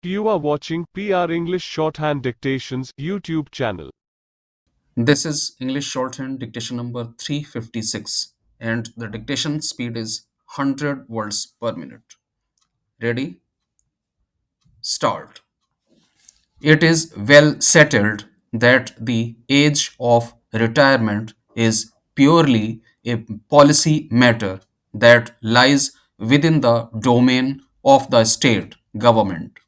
You are watching PR English Shorthand Dictations YouTube channel. This is English Shorthand dictation number 356 and the dictation speed is 100 words per minute. Ready? Start. It is well settled that the age of retirement is purely a policy matter that lies within the domain of the state government.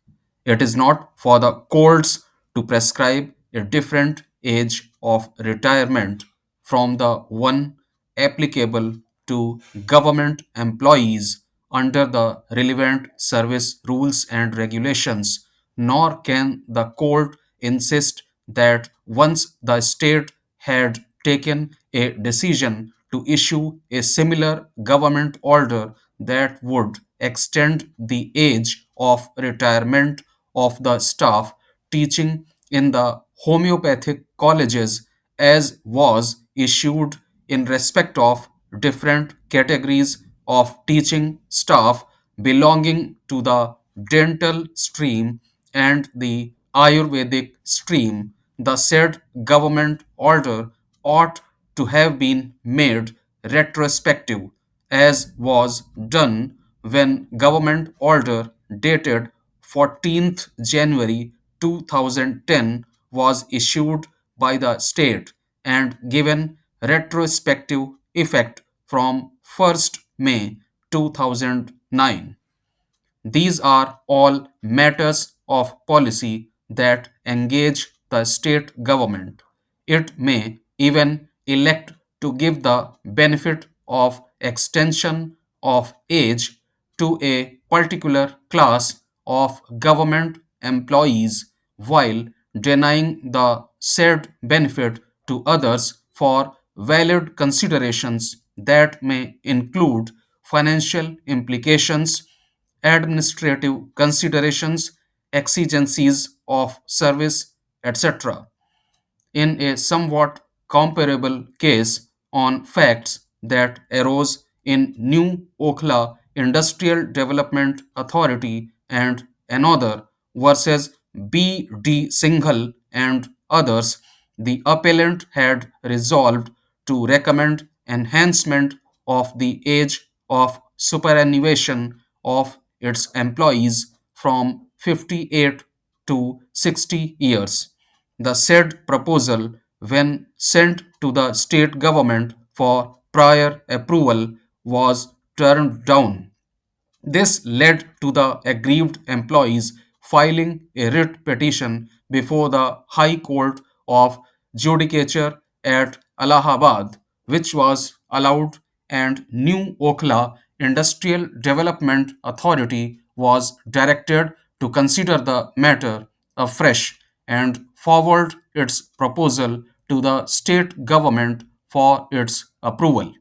It is not for the courts to prescribe a different age of retirement from the one applicable to government employees under the relevant service rules and regulations, nor can the court insist that once the state had taken a decision to issue a similar government order that would extend the age of retirement of the staff teaching in the homeopathic colleges as was issued in respect of different categories of teaching staff belonging to the dental stream and the Ayurvedic stream, the said government order ought to have been made retrospective, as was done when government order dated 14th January 2010 was issued by the state and given retrospective effect from 1st May 2009. These are all matters of policy that engage the state government. It may even elect to give the benefit of extension of age to a particular class of government employees while denying the said benefit to others for valid considerations that may include financial implications, administrative considerations, exigencies of service, etc. In a somewhat comparable case on facts that arose in New Okhla Industrial Development Authority and another versus B.D. Singhal and others, the appellant had resolved to recommend enhancement of the age of superannuation of its employees from 58 to 60 years. The said proposal, when sent to the state government for prior approval, was turned down. This led to the aggrieved employees filing a writ petition before the High Court of Judicature at Allahabad, which was allowed, and New Okhla Industrial Development Authority was directed to consider the matter afresh and forward its proposal to the state government for its approval.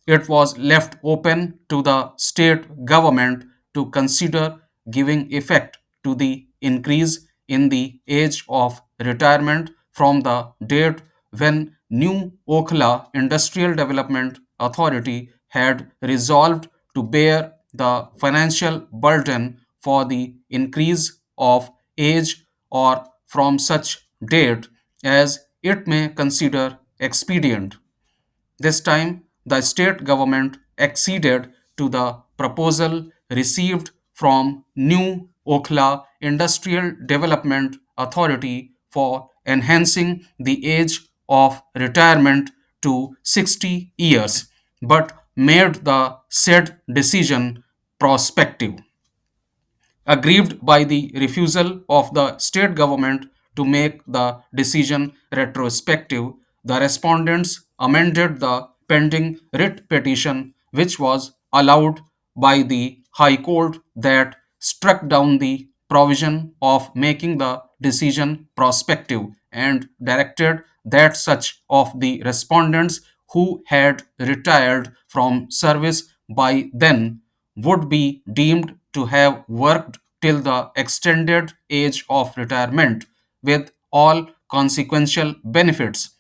It was left open to the state government to consider giving effect to the increase in the age of retirement from the date when New Okhla Industrial Development Authority had resolved to bear the financial burden for the increase of age or from such date as it may consider expedient. This time, the state government acceded to the proposal received from New Okhla Industrial Development Authority for enhancing the age of retirement to 60 years, but made the said decision prospective. Aggrieved by the refusal of the state government to make the decision retrospective, the respondents amended the pending writ petition, which was allowed by the High Court that struck down the provision of making the decision prospective and directed that such of the respondents who had retired from service by then would be deemed to have worked till the extended age of retirement with all consequential benefits.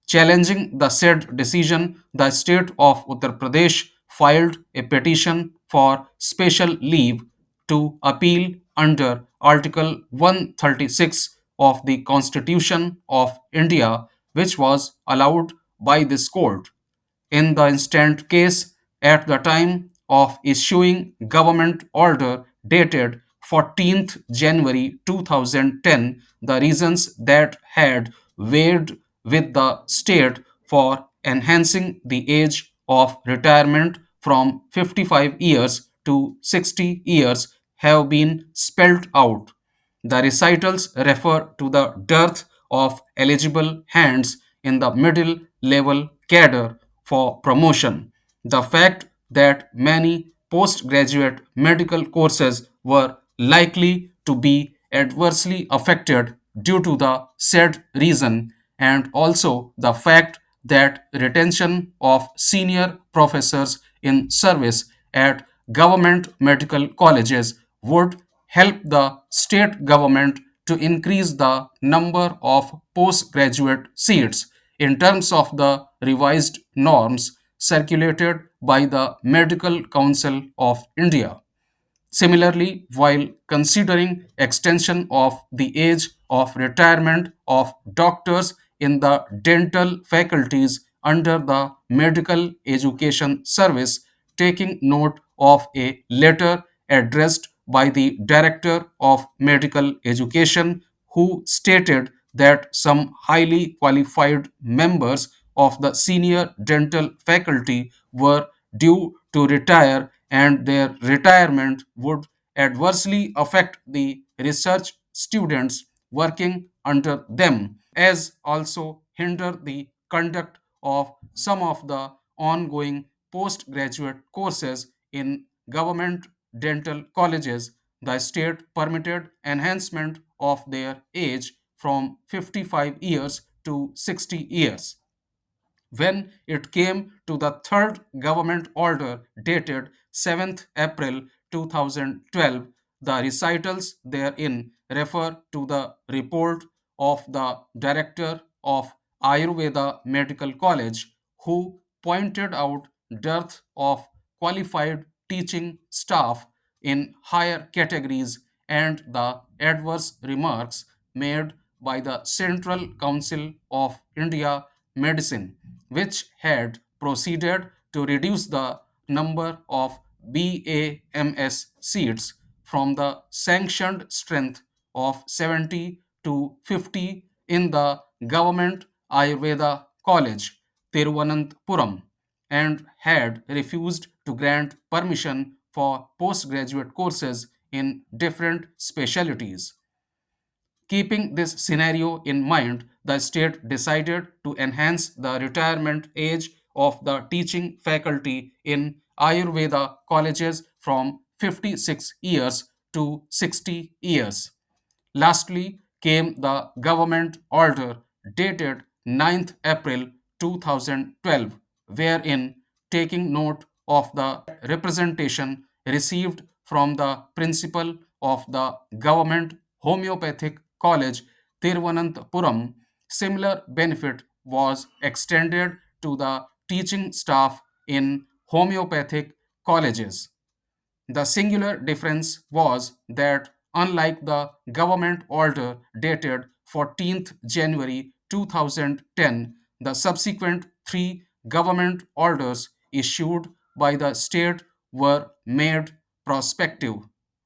Challenging the said decision, the state of Uttar Pradesh filed a petition for special leave to appeal under Article 136 of the Constitution of India, which was allowed by this court. In the instant case, at the time of issuing government order dated 14th January 2010, the reasons that had weighed with the state for enhancing the age of retirement from 55 years to 60 years have been spelled out. The recitals refer to the dearth of eligible hands in the middle level cadre for promotion, the fact that many postgraduate medical courses were likely to be adversely affected due to the said reason, and also the fact that retention of senior professors in service at government medical colleges would help the state government to increase the number of postgraduate seats in terms of the revised norms circulated by the Medical Council of India. Similarly, while considering extension of the age of retirement of doctors in the dental faculties under the Medical Education Service, taking note of a letter addressed by the Director of Medical Education, who stated that some highly qualified members of the senior dental faculty were due to retire and their retirement would adversely affect the research students working under them, as also hinder the conduct of some of the ongoing postgraduate courses in government dental colleges. The state permitted enhancement of their age from 55 years to 60 years. When it came to the third government order dated 7th April 2012, the recitals therein refer to the report of the director of Ayurveda Medical College, who pointed out dearth of qualified teaching staff in higher categories and the adverse remarks made by the Central Council of India Medicine, which had proceeded to reduce the number of BAMS seats from the sanctioned strength of 70 to 50 in the Government Ayurveda College, Thiruvananthapuram, and had refused to grant permission for postgraduate courses in different specialties. Keeping this scenario in mind, the state decided to enhance the retirement age of the teaching faculty in Ayurveda colleges from 56 years to 60 years. Lastly came the government order dated 9th April 2012, wherein, taking note of the representation received from the principal of the government homeopathic college Thiruvananthapuram, similar benefit was extended to the teaching staff in homeopathic colleges. The singular difference was that, unlike the government order dated 14th January 2010, the subsequent three government orders issued by the state were made prospective,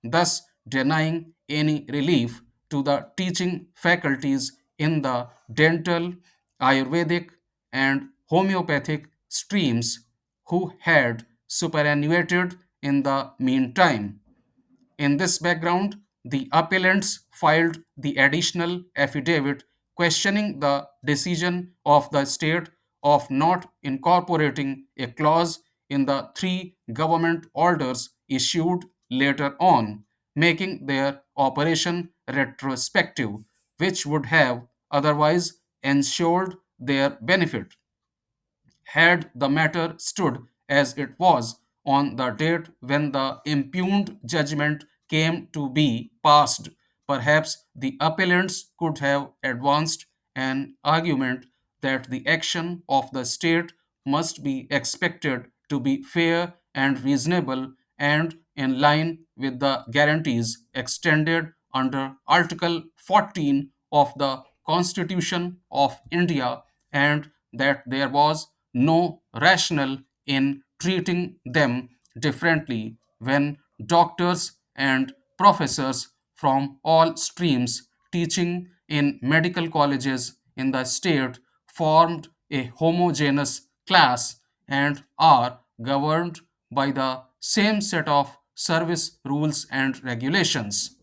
thus denying any relief to the teaching faculties in the dental, Ayurvedic, and homeopathic streams who had superannuated in the meantime. In this background, the appellants filed the additional affidavit questioning the decision of the state of not incorporating a clause in the three government orders issued later on, making their operation retrospective, which would have otherwise ensured their benefit. Had the matter stood as it was on the date when the impugned judgment came to be passed, perhaps the appellants could have advanced an argument that the action of the state must be expected to be fair and reasonable and in line with the guarantees extended under Article 14 of the Constitution of India, and that there was no rationale in treating them differently when doctors and professors from all streams teaching in medical colleges in the state formed a homogeneous class and are governed by the same set of service rules and regulations.